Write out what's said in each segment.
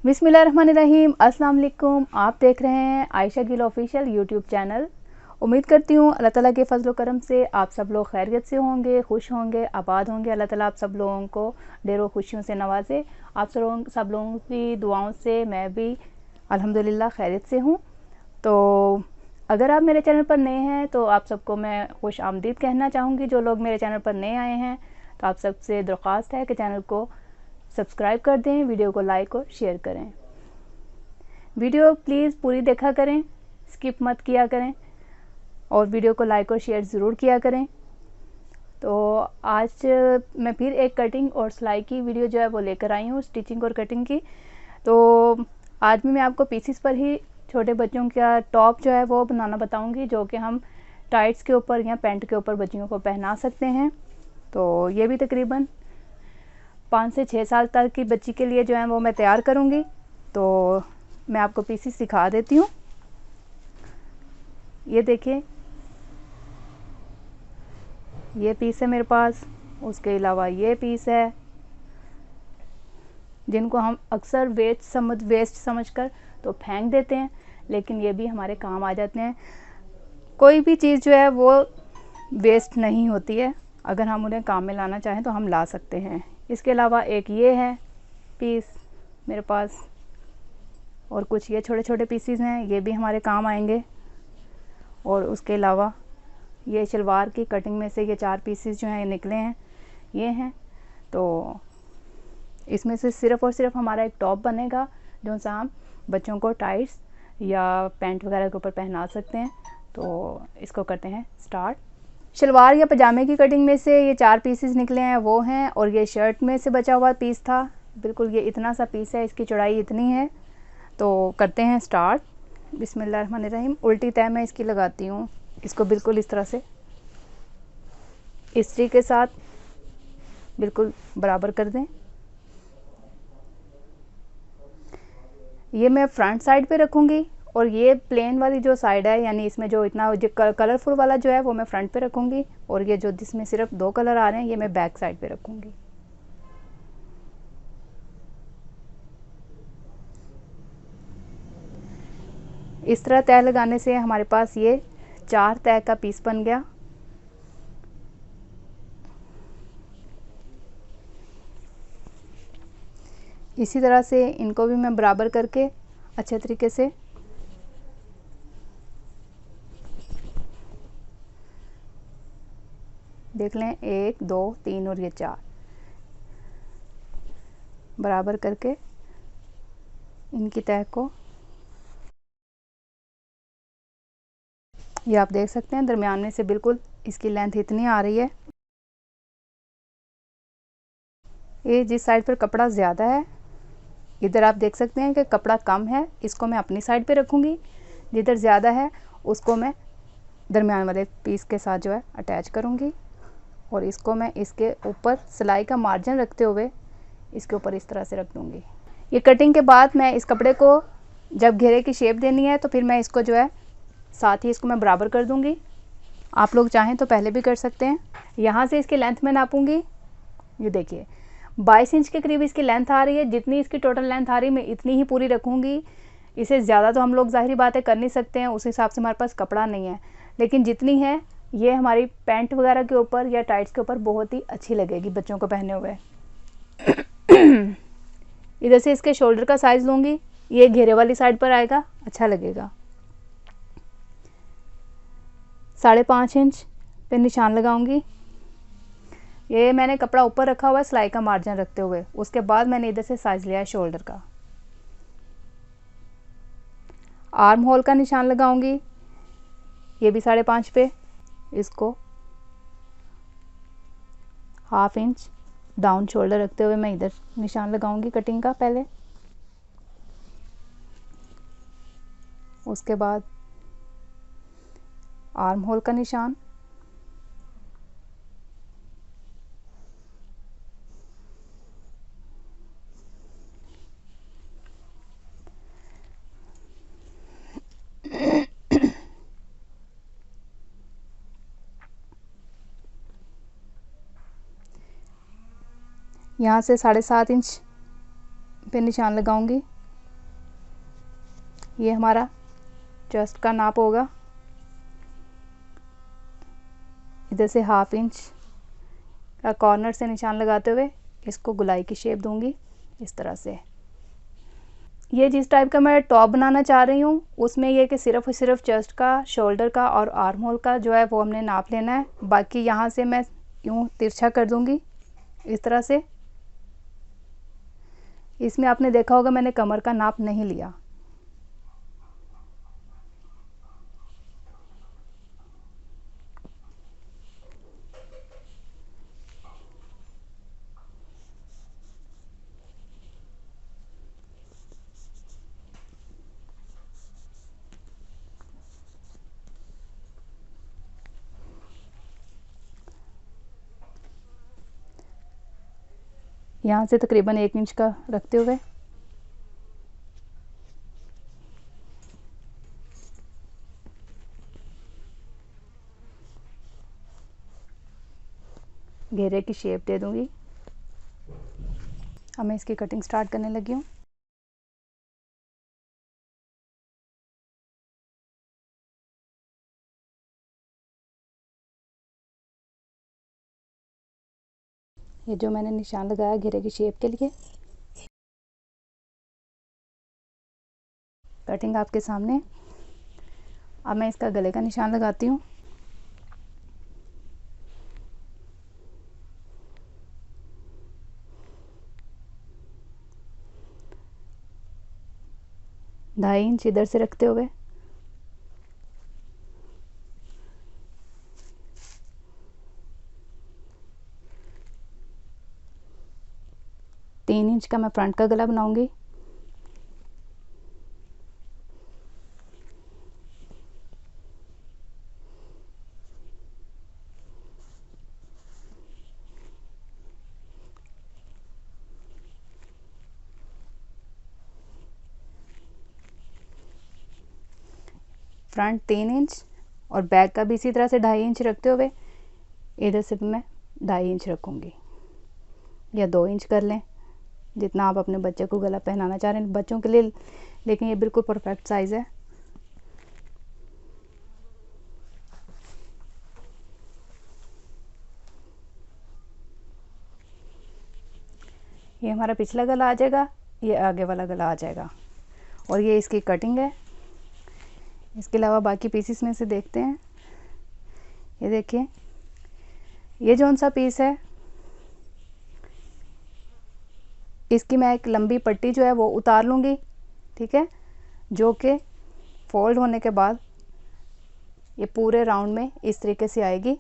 बिस्मिल्लाहिर्रहमानिर्रहीम। अस्सलाम वालेकुम। आप देख रहे हैं Ayesha Gill official YouTube channel. उम्मीद करती हूँ अल्लाह ताला के फजल करम से आप सब लोग खैरियत से होंगे, खुश होंगे, आबाद होंगे। अल्लाह ताला आप सब लोगों को ढेरों खुशियों से नवाजे। आप सब लोगों की दुआओं से मैं भी अल्हम्दुलिल्लाह खैरियत से हूँ। तो अगर आप मेरे चैनल पर नए हैं तो आप सबको मैं खुश आमदीद कहना चाहूँगी। जो लोग मेरे चैनल पर नए आए हैं तो आप सबसे दरख्वास्त है कि चैनल को सब्सक्राइब कर दें, वीडियो को लाइक और शेयर करें। वीडियो प्लीज़ पूरी देखा करें, स्किप मत किया करें और वीडियो को लाइक और शेयर ज़रूर किया करें। तो आज मैं फिर एक कटिंग और सिलाई की वीडियो जो है वो लेकर आई हूँ, स्टिचिंग और कटिंग की। तो आज भी मैं आपको पीसीस पर ही छोटे बच्चों का टॉप जो है वो बनाना बताऊँगी, जो कि हम टाइट्स के ऊपर या पैंट के ऊपर बच्चियों को पहना सकते हैं। तो ये भी तकरीबन 5 से 6 साल तक की बच्ची के लिए जो है वो मैं तैयार करूँगी। तो मैं आपको पीसीस सिखा देती हूँ। ये देखिए, ये पीस है मेरे पास, उसके अलावा ये पीस है, जिनको हम अक्सर वेस्ट समझकर तो फेंक देते हैं, लेकिन ये भी हमारे काम आ जाते हैं। कोई भी चीज़ जो है वो वेस्ट नहीं होती है, अगर हम उन्हें काम में लाना चाहें तो हम ला सकते हैं। इसके अलावा एक ये है पीस मेरे पास, और कुछ ये छोटे छोटे पीसीज हैं, ये भी हमारे काम आएंगे। और उसके अलावा ये शलवार की कटिंग में से ये 4 पीसीज जो हैं निकले हैं, ये हैं। तो इसमें से सिर्फ़ और सिर्फ हमारा एक टॉप बनेगा, जो सा हम बच्चों को टाइट्स या पैंट वगैरह के ऊपर पहना सकते हैं। तो इसको करते हैं स्टार्ट। शलवार या पजामे की कटिंग में से ये 4 पीसेस निकले हैं वो हैं, और ये शर्ट में से बचा हुआ पीस था, बिल्कुल ये इतना सा पीस है, इसकी चौड़ाई इतनी है। तो करते हैं स्टार्ट। बिस्मिल्लाहिर्रहमानिर्रहीम। उल्टी तय मैं इसकी लगाती हूँ, इसको बिल्कुल इस तरह से इस्त्री के साथ बिल्कुल बराबर कर दें। ये मैं फ्रंट साइड पे रखूँगी, और ये प्लेन वाली जो साइड है, यानी इसमें जो इतना जो कलरफुल वाला जो है वो मैं फ्रंट पे रखूँगी, और ये जो जिसमें सिर्फ 2 कलर आ रहे हैं ये मैं बैक साइड पे रखूँगी। इस तरह तय लगाने से हमारे पास ये 4 तय का पीस बन गया। इसी तरह से इनको भी मैं बराबर करके अच्छे तरीके से देख लें, 1 2 3 और ये 4 बराबर करके इनकी तह को, ये आप देख सकते हैं दरमियान में से बिल्कुल इसकी लेंथ इतनी आ रही है। ये जिस साइड पर कपड़ा ज़्यादा है, इधर आप देख सकते हैं कि कपड़ा कम है, इसको मैं अपनी साइड पे रखूँगी। जिधर ज़्यादा है उसको मैं दरमियान वाले पीस के साथ जो है अटैच करूँगी, और इसको मैं इसके ऊपर सिलाई का मार्जिन रखते हुए इसके ऊपर इस तरह से रख दूँगी। ये कटिंग के बाद मैं इस कपड़े को जब घेरे की शेप देनी है तो फिर मैं इसको जो है साथ ही इसको मैं बराबर कर दूँगी। आप लोग चाहें तो पहले भी कर सकते हैं। यहाँ से इसकी लेंथ मैं नापूँगी। ये देखिए 22 इंच के करीब इसकी लेंथ आ रही है। जितनी इसकी टोटल लेंथ आ रही है मैं इतनी ही पूरी रखूँगी। इसे ज़्यादा तो हम लोग ज़ाहिरी बात है कर नहीं सकते हैं, उस हिसाब से हमारे पास कपड़ा नहीं है, लेकिन जितनी है ये हमारी पैंट वगैरह के ऊपर या टाइट्स के ऊपर बहुत ही अच्छी लगेगी बच्चों को पहने हुए। इधर से इसके शोल्डर का साइज़ लूँगी, ये घेरे वाली साइड पर आएगा, अच्छा लगेगा। 5.5 इंच पे निशान लगाऊंगी। ये मैंने कपड़ा ऊपर रखा हुआ है सिलाई का मार्जिन रखते हुए, उसके बाद मैंने इधर से साइज़ लिया है शोल्डर का। आर्म होल का निशान लगाऊंगी, ये भी 5.5 पे, इसको 1/2 इंच डाउन शोल्डर रखते हुए मैं इधर निशान लगाऊंगी कटिंग का पहले। उसके बाद आर्म होल का निशान, यहाँ से 7.5 इंच पे निशान लगाऊंगी ये हमारा चेस्ट का नाप होगा। इधर से 1/2 इंच का कॉर्नर से निशान लगाते हुए इसको गुलाई की शेप दूंगी इस तरह से। ये जिस टाइप का मैं टॉप बनाना चाह रही हूँ उसमें ये कि सिर्फ और सिर्फ चेस्ट का, शोल्डर का और आर्म होल का जो है वो हमने नाप लेना है। बाकी यहाँ से मैं यूँ तिरछा कर दूंगी इस तरह से। इसमें आपने देखा होगा मैंने कमर का नाप नहीं लिया। यहाँ से तकरीबन 1 इंच का रखते हुए घेरे की शेप दे दूंगी। अब मैं इसकी कटिंग स्टार्ट करने लगी हूँ। ये जो मैंने निशान लगाया घेरे की शेप के लिए, कटिंग आपके सामने। अब मैं इसका गले का निशान लगाती हूँ। ढाई इंच इधर से रखते हुए तीन इंच का मैं फ्रंट का गला बनाऊंगी। फ्रंट 3 इंच और बैक का भी इसी तरह से 2.5 इंच रखते हुए इधर से मैं 2.5 इंच रखूँगी, या 2 इंच कर लें जितना आप अपने बच्चे को गला पहनाना चाह रहे हैं बच्चों के लिए, लेकिन ये बिल्कुल परफेक्ट साइज़ है। ये हमारा पिछला गला आ जाएगा, ये आगे वाला गला आ जाएगा और ये इसकी कटिंग है। इसके अलावा बाकी पीसीस में से देखते हैं। ये देखिए, ये जौन सा पीस है इसकी मैं एक लंबी पट्टी जो है वो उतार लूँगी, ठीक है, जो कि फोल्ड होने के बाद ये पूरे राउंड में इस तरीके से आएगी,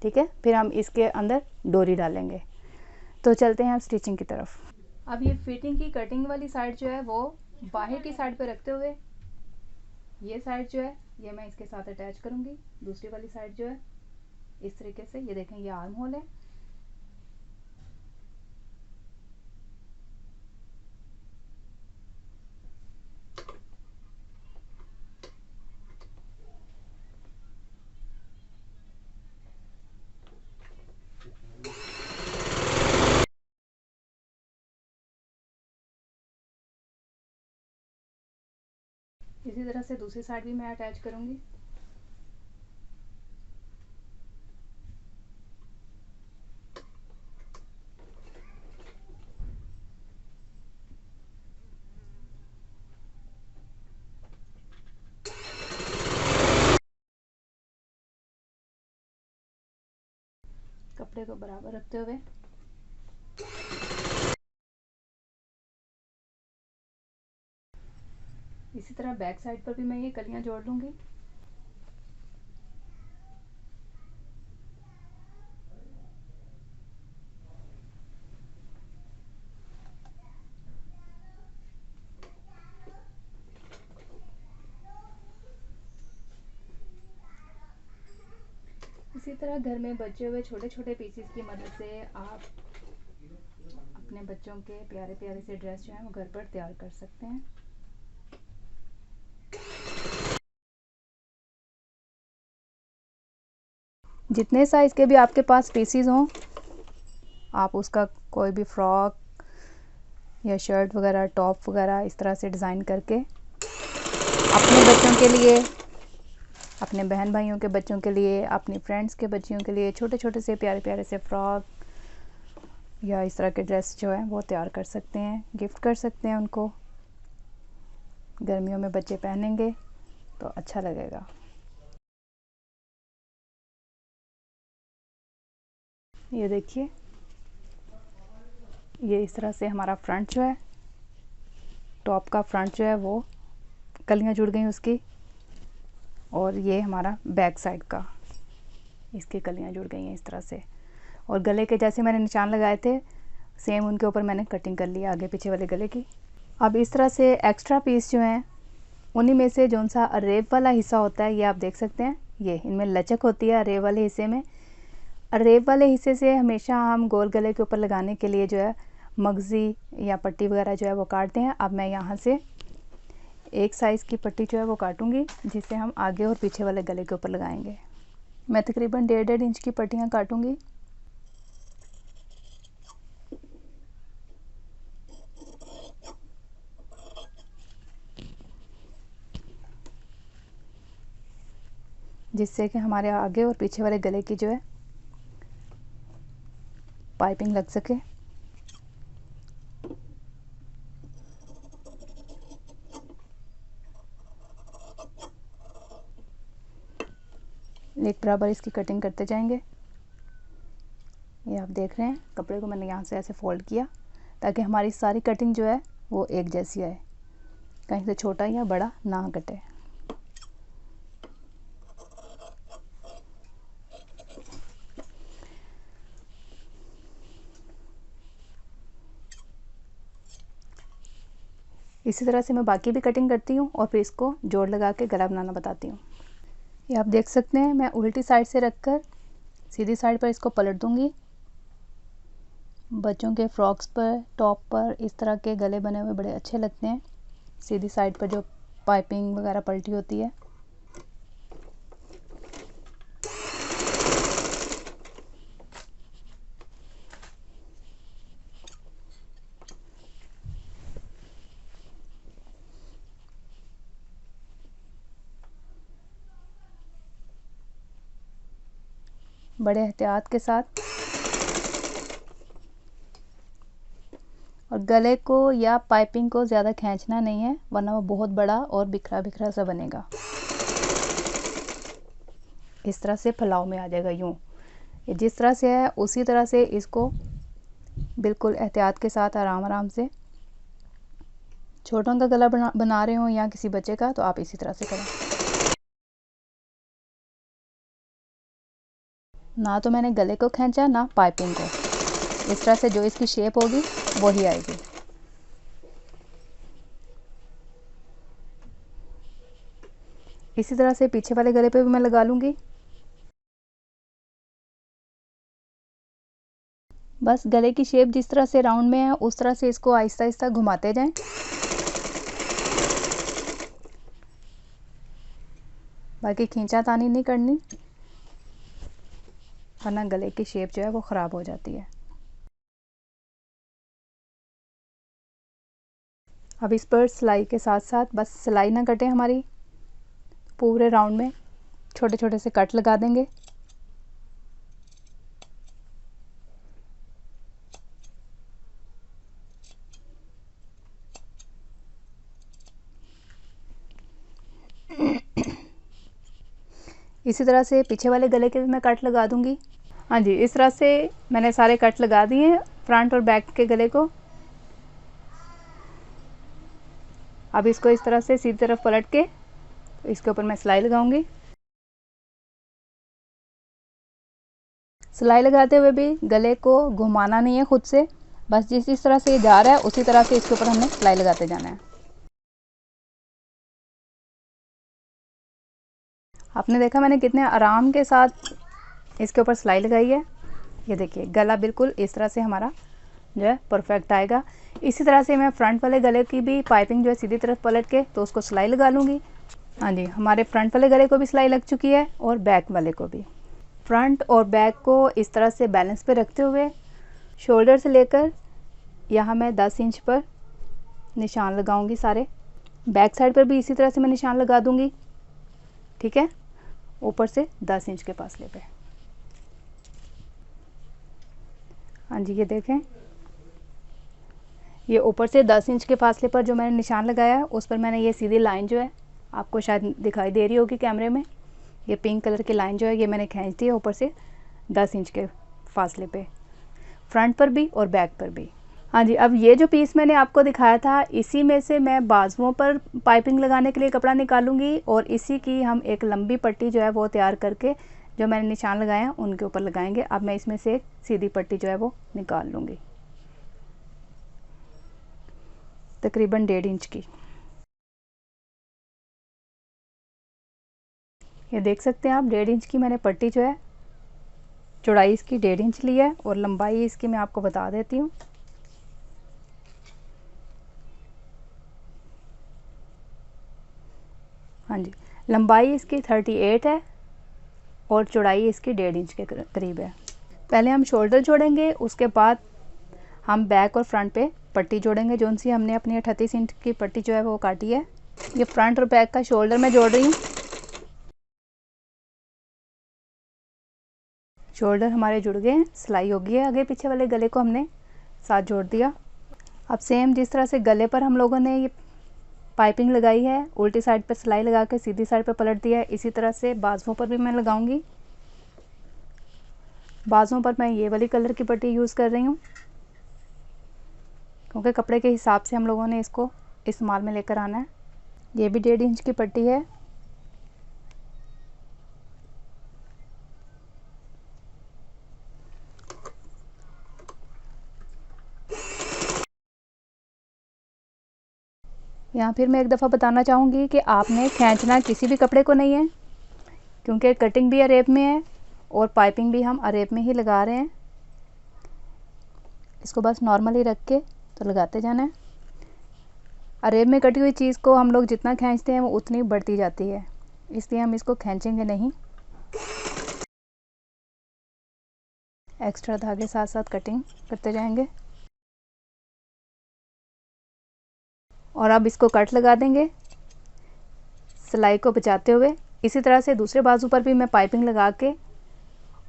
ठीक है। फिर हम इसके अंदर डोरी डालेंगे। तो चलते हैं हम स्टिचिंग की तरफ। अब ये फिटिंग की कटिंग वाली साइड जो है वो बाहर की साइड पे रखते हुए ये साइड जो है ये मैं इसके साथ अटैच करूँगी। दूसरी वाली साइड जो है इस तरीके से, ये देखें ये आर्म होल है। इसी तरह से दूसरी साइड भी मैं अटैच करूँगी। कपड़े को बराबर रखते हुए इसी तरह बैक साइड पर भी मैं ये कलियां जोड़ लूँगी। इसी तरह घर में बचे हुए छोटे छोटे पीसेस की मदद से आप अपने बच्चों के प्यारे प्यारे से ड्रेस जो है वो घर पर तैयार कर सकते हैं। जितने साइज़ के भी आपके पास पीसीज हों आप उसका कोई भी फ्रॉक या शर्ट वगैरह, टॉप वगैरह इस तरह से डिज़ाइन करके अपने बच्चों के लिए, अपने बहन भाइयों के बच्चों के लिए, अपनी फ्रेंड्स के बच्चियों के लिए छोटे छोटे से प्यारे प्यारे से फ्रॉक या इस तरह के ड्रेस जो है वो तैयार कर सकते हैं, गिफ्ट कर सकते हैं उनको। गर्मियों में बच्चे पहनेंगे तो अच्छा लगेगा। ये देखिए, ये इस तरह से हमारा फ्रंट जो है, टॉप का फ्रंट जो है वो कलियां जुड़ गई उसकी, और ये हमारा बैक साइड का, इसकी कलियां जुड़ गई हैं इस तरह से। और गले के जैसे मैंने निशान लगाए थे सेम उनके ऊपर मैंने कटिंग कर ली आगे पीछे वाले गले की। अब इस तरह से एक्स्ट्रा पीस जो हैं उन्हीं में से जो सा अरेब वाला हिस्सा होता है, ये आप देख सकते हैं, ये इनमें लचक होती है अरेब वाले हिस्से में। अरेब वाले हिस्से से हमेशा हम गोल गले के ऊपर लगाने के लिए जो है मगजी या पट्टी वगैरह जो है वो काटते हैं। अब मैं यहाँ से एक साइज़ की पट्टी जो है वो काटूंगी जिससे हम आगे और पीछे वाले गले के ऊपर लगाएंगे। मैं तकरीबन 1.5 इंच की पट्टियाँ काटूंगी। जिससे कि हमारे आगे और पीछे वाले गले की जो है पाइपिंग लग सके। एक बराबर इसकी कटिंग करते जाएंगे। ये आप देख रहे हैं, कपड़े को मैंने यहाँ से ऐसे फोल्ड किया ताकि हमारी सारी कटिंग जो है वो एक जैसी आए, कहीं से छोटा या बड़ा ना कटे। इसी तरह से मैं बाकी भी कटिंग करती हूँ और फिर इसको जोड़ लगा के गला बनाना बताती हूँ। ये आप देख सकते हैं, मैं उल्टी साइड से रखकर सीधी साइड पर इसको पलट दूंगी। बच्चों के फ्रॉक्स पर, टॉप पर इस तरह के गले बने हुए बड़े अच्छे लगते हैं, सीधी साइड पर जो पाइपिंग वगैरह पलटी होती है। बड़े एहतियात के साथ, और गले को या पाइपिंग को ज़्यादा खींचना नहीं है वरना वो बहुत बड़ा और बिखरा बिखरा सा बनेगा। इस तरह से फैलाव में आ जाएगा। यूँ ये जिस तरह से है उसी तरह से इसको बिल्कुल एहतियात के साथ आराम आराम से, छोटों का गला बना रहे हो या किसी बच्चे का तो आप इसी तरह से करें। ना तो मैंने गले को खींचा ना पाइपिंग को, इस तरह से जो इसकी शेप होगी वही आएगी। इसी तरह से पीछे वाले गले पे भी मैं लगा लूँगी। बस गले की शेप जिस तरह से राउंड में है उस तरह से इसको आहिस्ता आहिस्ता घुमाते जाएं। बाकी खींचातानी नहीं करनी वरना गले की शेप जो है वो ख़राब हो जाती है। अब इस पर सिलाई के साथ साथ बस सिलाई ना कटे हमारी, पूरे राउंड में छोटे छोटे से कट लगा देंगे। इसी तरह से पीछे वाले गले के भी मैं कट लगा दूंगी। हाँ जी, इस तरह से मैंने सारे कट लगा दिए हैं फ्रंट और बैक के गले को। अब इसको इस तरह से सीधी तरफ पलट के तो इसके ऊपर मैं सिलाई लगाऊंगी। सिलाई लगाते हुए भी गले को घुमाना नहीं है खुद से, बस जिस तरह से ये जा रहा है उसी तरह से इसके ऊपर हमने सिलाई लगाते जाना है। आपने देखा मैंने कितने आराम के साथ इसके ऊपर सिलाई लगाई है। ये देखिए गला बिल्कुल इस तरह से हमारा जो है परफेक्ट आएगा। इसी तरह से मैं फ्रंट वाले गले की भी पाइपिंग जो है सीधी तरफ पलट के तो उसको सिलाई लगा लूँगी। हाँ जी, हमारे फ्रंट वाले गले को भी सिलाई लग चुकी है और बैक वाले को भी। फ्रंट और बैक को इस तरह से बैलेंस पे रखते हुए शोल्डर से लेकर यहाँ मैं 10 इंच पर निशान लगाऊंगी सारे। बैक साइड पर भी इसी तरह से मैं निशान लगा दूंगी, ठीक है, ऊपर से 10 इंच के फासले पे। हाँ जी, ये देखें, ये ऊपर से 10 इंच के फासले पर जो मैंने निशान लगाया है उस पर मैंने ये सीधी लाइन जो है, आपको शायद दिखाई दे रही होगी कैमरे में, ये पिंक कलर की लाइन जो है ये मैंने खींच दी है ऊपर से 10 इंच के फासले पे, फ्रंट पर भी और बैक पर भी। हाँ जी, अब ये जो पीस मैंने आपको दिखाया था इसी में से मैं बाजुओं पर पाइपिंग लगाने के लिए कपड़ा निकालूंगी और इसी की हम एक लंबी पट्टी जो है वो तैयार करके जो मैंने निशान लगाए हैं उनके ऊपर लगाएंगे। अब मैं इसमें से एक सीधी पट्टी जो है वो निकाल लूँगी, तकरीबन 1.5 इंच की। ये देख सकते हैं आप, 1.5 इंच की मैंने पट्टी जो है, चौड़ाई इसकी 1.5 इंच ली है और लंबाई इसकी मैं आपको बता देती हूँ। हाँ जी, लंबाई इसकी 38 है और चौड़ाई इसकी 1.5 इंच के करीब है। पहले हम शोल्डर जोड़ेंगे, उसके बाद हम बैक और फ्रंट पे पट्टी जोड़ेंगे, जो सी हमने अपनी 38 इंच की पट्टी जो है वो काटी है। ये फ्रंट और बैक का शोल्डर मैं जोड़ रही हूँ। शोल्डर हमारे जुड़ गए हैं, सिलाई हो गई है, आगे पीछे वाले गले को हमने साथ जोड़ दिया। अब सेम जिस तरह से गले पर हम लोगों ने ये पाइपिंग लगाई है, उल्टी साइड पर सिलाई लगा के सीधी साइड पर पलट दिया है, इसी तरह से बाजुओं पर भी मैं लगाऊंगी। बाजुओं पर मैं ये वाली कलर की पट्टी यूज़ कर रही हूँ क्योंकि कपड़े के हिसाब से हम लोगों ने इसको इस्तेमाल में लेकर आना है। ये भी 1.5 इंच की पट्टी है। यहाँ फिर मैं एक दफ़ा बताना चाहूँगी कि आपने खींचना किसी भी कपड़े को नहीं है, क्योंकि कटिंग भी अरेब में है और पाइपिंग भी हम अरेब में ही लगा रहे हैं। इसको बस नॉर्मली रख के तो लगाते जाना है। अरेब में कटी हुई चीज़ को हम लोग जितना खींचते हैं वो उतनी बढ़ती जाती है, इसलिए हम इसको खींचेंगे नहीं। एक्स्ट्रा धागे साथ साथ कटिंग करते जाएंगे और अब इसको कट लगा देंगे सिलाई को बचाते हुए। इसी तरह से दूसरे बाजू पर भी मैं पाइपिंग लगा के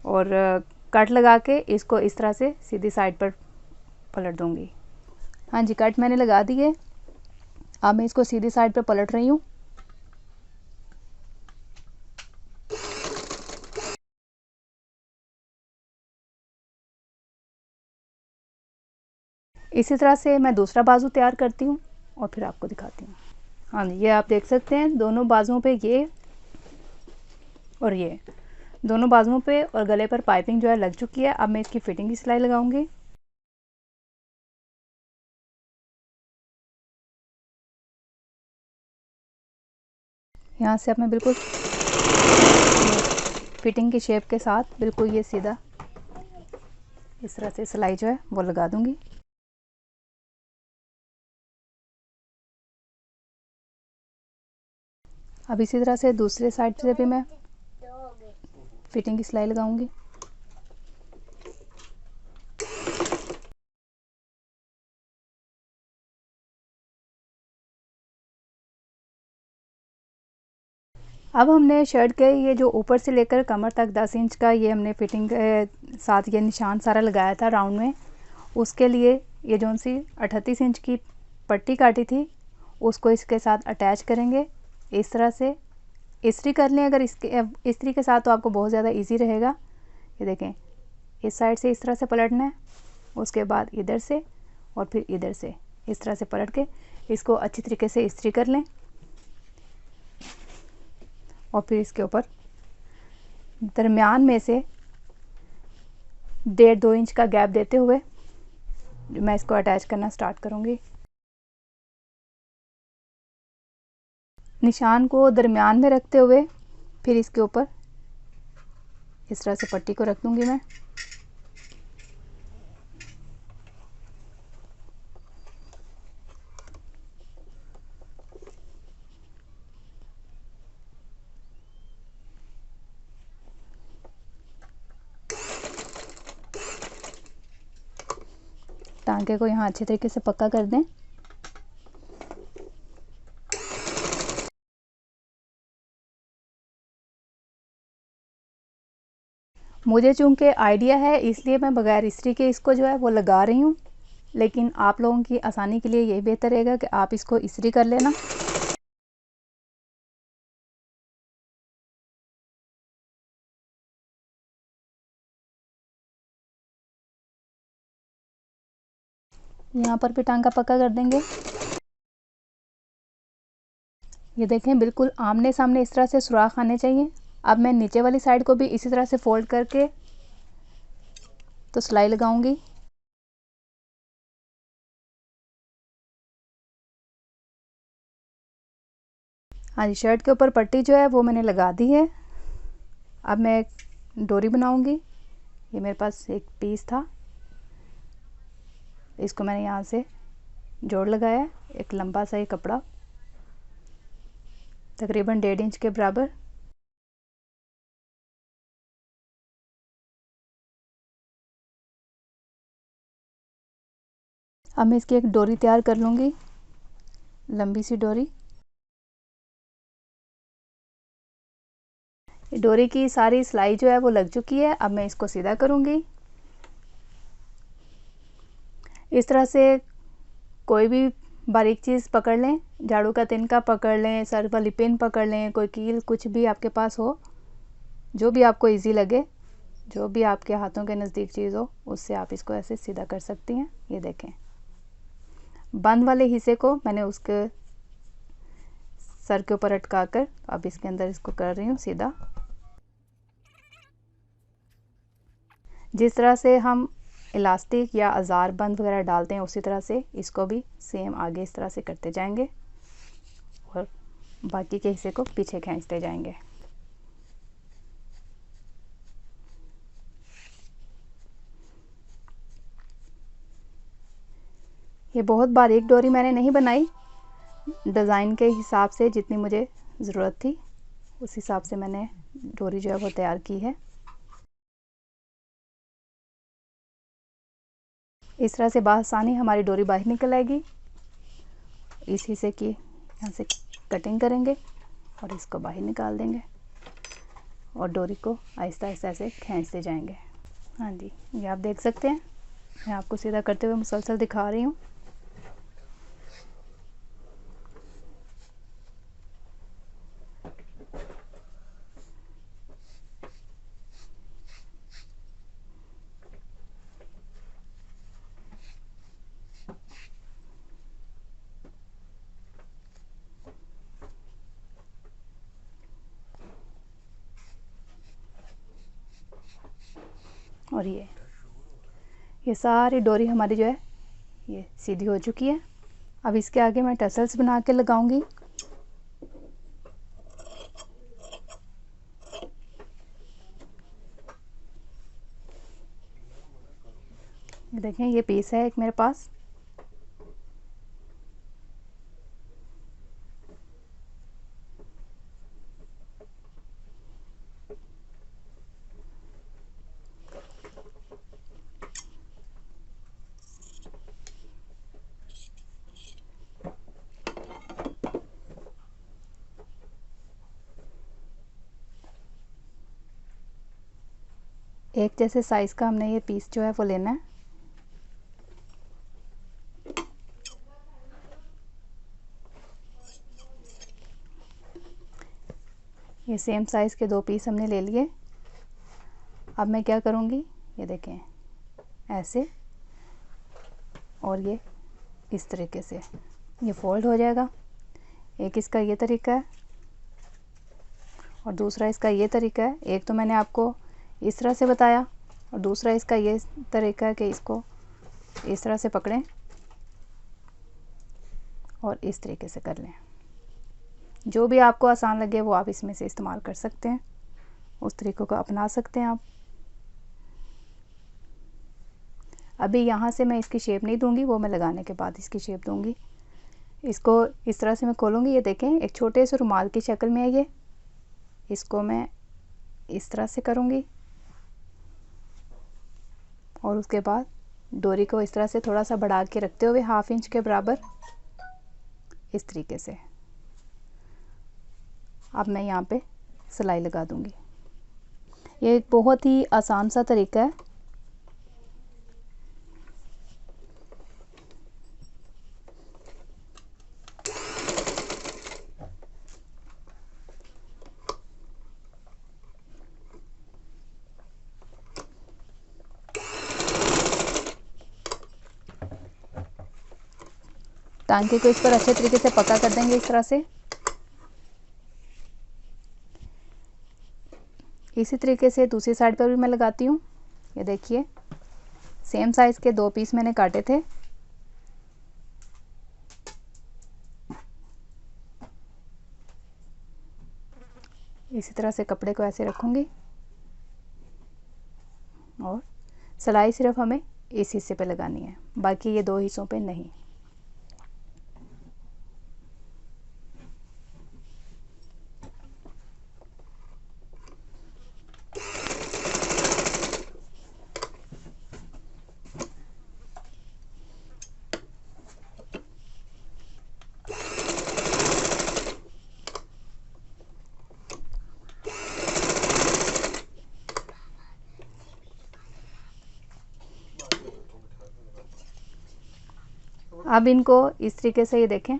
और कट लगा के इसको इस तरह से सीधी साइड पर पलट दूंगी। हाँ जी, कट मैंने लगा दिए। अब मैं इसको सीधी साइड पर पलट रही हूँ। इसी तरह से मैं दूसरा बाजू तैयार करती हूँ और फिर आपको दिखाती हूँ। हाँ जी, ये आप देख सकते हैं दोनों बाजुओं पे ये और ये दोनों बाजुओं पे और गले पर पाइपिंग जो है लग चुकी है। अब मैं इसकी फिटिंग की सिलाई लगाऊंगी। यहाँ से अब मैं बिल्कुल फिटिंग की शेप के साथ बिल्कुल ये सीधा इस तरह से सिलाई जो है वो लगा दूंगी। अब इसी तरह से दूसरे साइड से भी मैं फिटिंग की सिलाई लगाऊंगी। अब हमने शर्ट के ये जो ऊपर से लेकर कमर तक 10 इंच का ये हमने फिटिंग के साथ ये निशान सारा लगाया था राउंड में, उसके लिए ये जो सी 38 इंच की पट्टी काटी थी उसको इसके साथ अटैच करेंगे। इस तरह से इस्त्री कर लें, अगर इसके इस्त्री के साथ तो आपको बहुत ज़्यादा इजी रहेगा। ये देखें, इस साइड से इस तरह से पलटना है, उसके बाद इधर से और फिर इधर से इस तरह से पलट के इसको अच्छी तरीके से इस्त्री कर लें और फिर इसके ऊपर दरमियान में से 1.5-2 इंच का गैप देते हुए मैं इसको अटैच करना स्टार्ट करूँगी। निशान को दरमियान में रखते हुए फिर इसके ऊपर इस तरह से पट्टी को रख दूँगी मैं। टांके को यहाँ अच्छे तरीके से पक्का कर दें। मुझे चूँकि आइडिया है इसलिए मैं बगैर इस्त्री के इसको जो है वो लगा रही हूँ, लेकिन आप लोगों की आसानी के लिए ये बेहतर रहेगा कि आप इसको इस्त्री कर लेना। यहाँ पर भी टांका पक्का कर देंगे। ये देखें बिल्कुल आमने सामने इस तरह से सुराख आने चाहिए। अब मैं नीचे वाली साइड को भी इसी तरह से फोल्ड करके तो सिलाई लगाऊंगी। हाँ जी, शर्ट के ऊपर पट्टी जो है वो मैंने लगा दी है। अब मैं एक डोरी बनाऊंगी। ये मेरे पास एक पीस था, इसको मैंने यहाँ से जोड़ लगाया। एक लंबा सा ये कपड़ा तकरीबन 1.5 इंच के बराबर। अब मैं इसकी एक डोरी तैयार कर लूँगी, लंबी सी डोरी। डोरी की सारी सिलाई जो है वो लग चुकी है। अब मैं इसको सीधा करूँगी। इस तरह से कोई भी बारीक चीज़ पकड़ लें, झाड़ू का तिनका पकड़ लें, सर वाली पिन पकड़ लें, कोई कील कुछ भी आपके पास हो, जो भी आपको इजी लगे, जो भी आपके हाथों के नज़दीक चीज़ हो, उससे आप इसको ऐसे सीधा कर सकती हैं। ये देखें, बंद वाले हिस्से को मैंने उसके सर के ऊपर अटका कर अब इसके अंदर इसको कर रही हूँ सीधा। जिस तरह से हम इलास्टिक या अज़ार बंद वगैरह डालते हैं उसी तरह से इसको भी सेम आगे इस तरह से करते जाएंगे और बाकी के हिस्से को पीछे खींचते जाएंगे। ये बहुत बारीक डोरी मैंने नहीं बनाई, डिज़ाइन के हिसाब से जितनी मुझे ज़रूरत थी उस हिसाब से मैंने डोरी जो है वो तैयार की है। इस तरह से बआसानी हमारी डोरी बाहर निकल आएगी। इस हिस्से की यहाँ से कटिंग करेंगे और इसको बाहर निकाल देंगे और डोरी को आहिस्ता आहिस्ता से खींचते जाएंगे। हाँ जी, ये आप देख सकते हैं, मैं आपको सीधा करते हुए मुसलसल दिखा रही हूँ। और ये सारी डोरी हमारी जो है ये सीधी हो चुकी है। अब इसके आगे मैं टसल्स बना के लगाऊंगी। देखें, ये पीस है एक मेरे पास। एक जैसे साइज़ का हमने ये पीस जो है वो लेना है। ये सेम साइज़ के 2 पीस हमने ले लिए। अब मैं क्या करूँगी, ये देखें ऐसे, और ये इस तरीके से ये फोल्ड हो जाएगा। एक इसका ये तरीका है और दूसरा इसका ये तरीका है। एक तो मैंने आपको इस तरह से बताया और दूसरा इसका ये तरीका है कि इसको इस तरह से पकड़ें और इस तरीके से कर लें। जो भी आपको आसान लगे वो आप इसमें से इस्तेमाल कर सकते हैं, उस तरीक़ों को अपना सकते हैं आप। अभी यहाँ से मैं इसकी शेप नहीं दूंगी, वो मैं लगाने के बाद इसकी शेप दूंगी। इसको इस तरह से मैं खोलूँगी। ये देखें, एक छोटे से रुमाल की शक्ल में है ये। इसको मैं इस तरह से करूँगी और उसके बाद डोरी को इस तरह से थोड़ा सा बढ़ा के रखते हुए 1/2 इंच के बराबर इस तरीके से अब मैं यहाँ पे सिलाई लगा दूँगी। ये एक बहुत ही आसान सा तरीका है। टांके को इस पर अच्छे तरीके से पक्का कर देंगे इस तरह से। इसी तरीके से दूसरी साइड पर भी मैं लगाती हूँ। ये देखिए, सेम साइज़ के 2 पीस मैंने काटे थे। इसी तरह से कपड़े को ऐसे रखूँगी और सिलाई सिर्फ हमें इस हिस्से पे लगानी है, बाकी ये 2 हिस्सों पे नहीं। अब इनको इस तरीके से, ये देखें,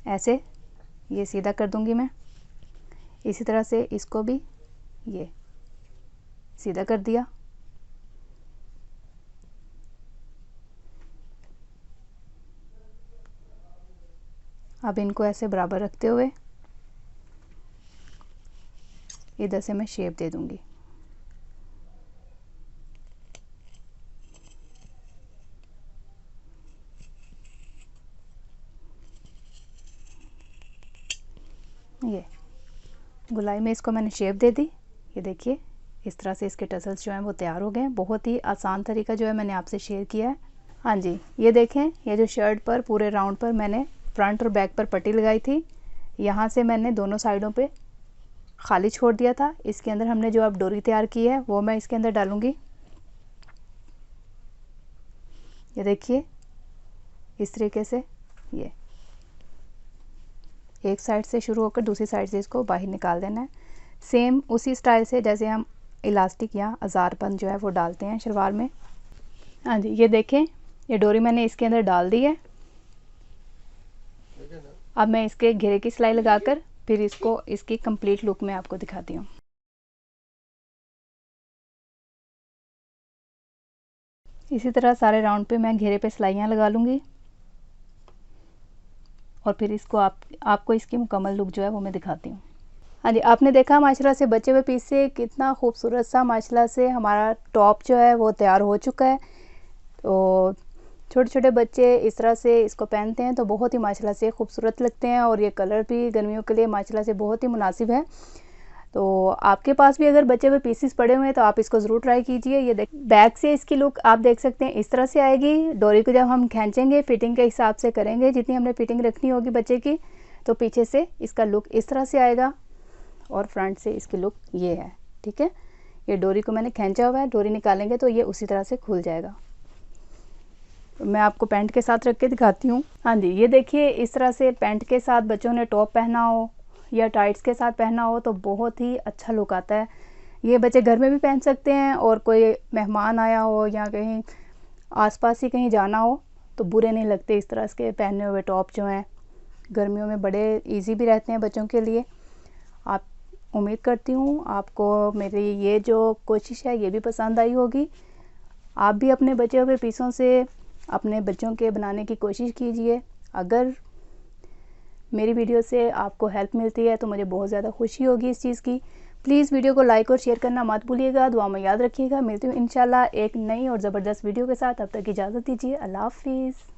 ऐसे ये सीधा कर दूंगी मैं। इसी तरह से इसको भी ये सीधा कर दिया। अब इनको ऐसे बराबर रखते हुए इधर से मैं शेप दे दूंगी। ये गुलाई में इसको मैंने शेप दे दी। ये देखिए, इस तरह से इसके टसल्स जो हैं वो तैयार हो गए हैं। बहुत ही आसान तरीका जो है मैंने आपसे शेयर किया है। हाँ जी, ये देखें, ये जो शर्ट पर पूरे राउंड पर मैंने फ्रंट और बैक पर पट्टी लगाई थी, यहाँ से मैंने दोनों साइडों पे खाली छोड़ दिया था। इसके अंदर हमने जो अब डोरी तैयार की है वो मैं इसके अंदर डालूंगी। ये देखिए, इस तरीके से ये एक साइड से शुरू होकर दूसरी साइड से इसको बाहर निकाल देना है। सेम उसी स्टाइल से जैसे हम इलास्टिक या अजारबंद जो है वो डालते हैं शलवार में। हाँ जी, ये देखें, ये डोरी मैंने इसके अंदर डाल दी है। अब मैं इसके घेरे की सिलाई लगाकर फिर इसको इसकी कंप्लीट लुक में आपको दिखाती हूँ। इसी तरह सारे राउंड पे मैं घेरे पे सिलाइयाँ लगा लूँगी और फिर इसको आपको इसकी मुकम्मल लुक जो है वो मैं दिखाती हूँ। हाँ जी, आपने देखा माशाल्लाह से बचे हुए पीस से कितना खूबसूरत सा माशाल्लाह से हमारा टॉप जो है वो तैयार हो चुका है। तो छोटे छोटे बच्चे इस तरह से इसको पहनते हैं तो बहुत ही माशाल्लाह से खूबसूरत लगते हैं और ये कलर भी गर्मियों के लिए माशाल्लाह से बहुत ही मुनासिब है। तो आपके पास भी अगर बचे हुए पीसेस पड़े हुए हैं तो आप इसको ज़रूर ट्राई कीजिए। ये देख, बैक से इसकी लुक आप देख सकते हैं इस तरह से आएगी। डोरी को जब हम खींचेंगे फिटिंग के हिसाब से करेंगे, जितनी हमने फिटिंग रखनी होगी बच्चे की, तो पीछे से इसका लुक इस तरह से आएगा और फ्रंट से इसकी लुक ये है। ठीक है, ये डोरी को मैंने खींचा हुआ है, डोरी निकालेंगे तो ये उसी तरह से खुल जाएगा। मैं आपको पैंट के साथ रख के दिखाती हूँ। हाँ जी, ये देखिए, इस तरह से पैंट के साथ बच्चों ने टॉप पहना हो या टाइट्स के साथ पहना हो तो बहुत ही अच्छा लुक आता है। ये बच्चे घर में भी पहन सकते हैं और कोई मेहमान आया हो या कहीं आसपास ही कहीं जाना हो तो बुरे नहीं लगते इस तरह के पहने हुए टॉप जो हैं। गर्मियों में बड़े इजी भी रहते हैं बच्चों के लिए। आप उम्मीद करती हूँ आपको मेरी ये जो कोशिश है ये भी पसंद आई होगी। आप भी अपने बचे हुए पीसों से अपने बच्चों के बनाने की कोशिश कीजिए। अगर मेरी वीडियो से आपको हेल्प मिलती है तो मुझे बहुत ज़्यादा खुशी होगी इस चीज़ की। प्लीज़ वीडियो को लाइक और शेयर करना मत भूलिएगा। दुआ में याद रखिएगा। मिलती हूँ इंशाल्लाह एक नई और ज़बरदस्त वीडियो के साथ। तब तक इजाज़त दीजिए। अल्लाह हाफिज़।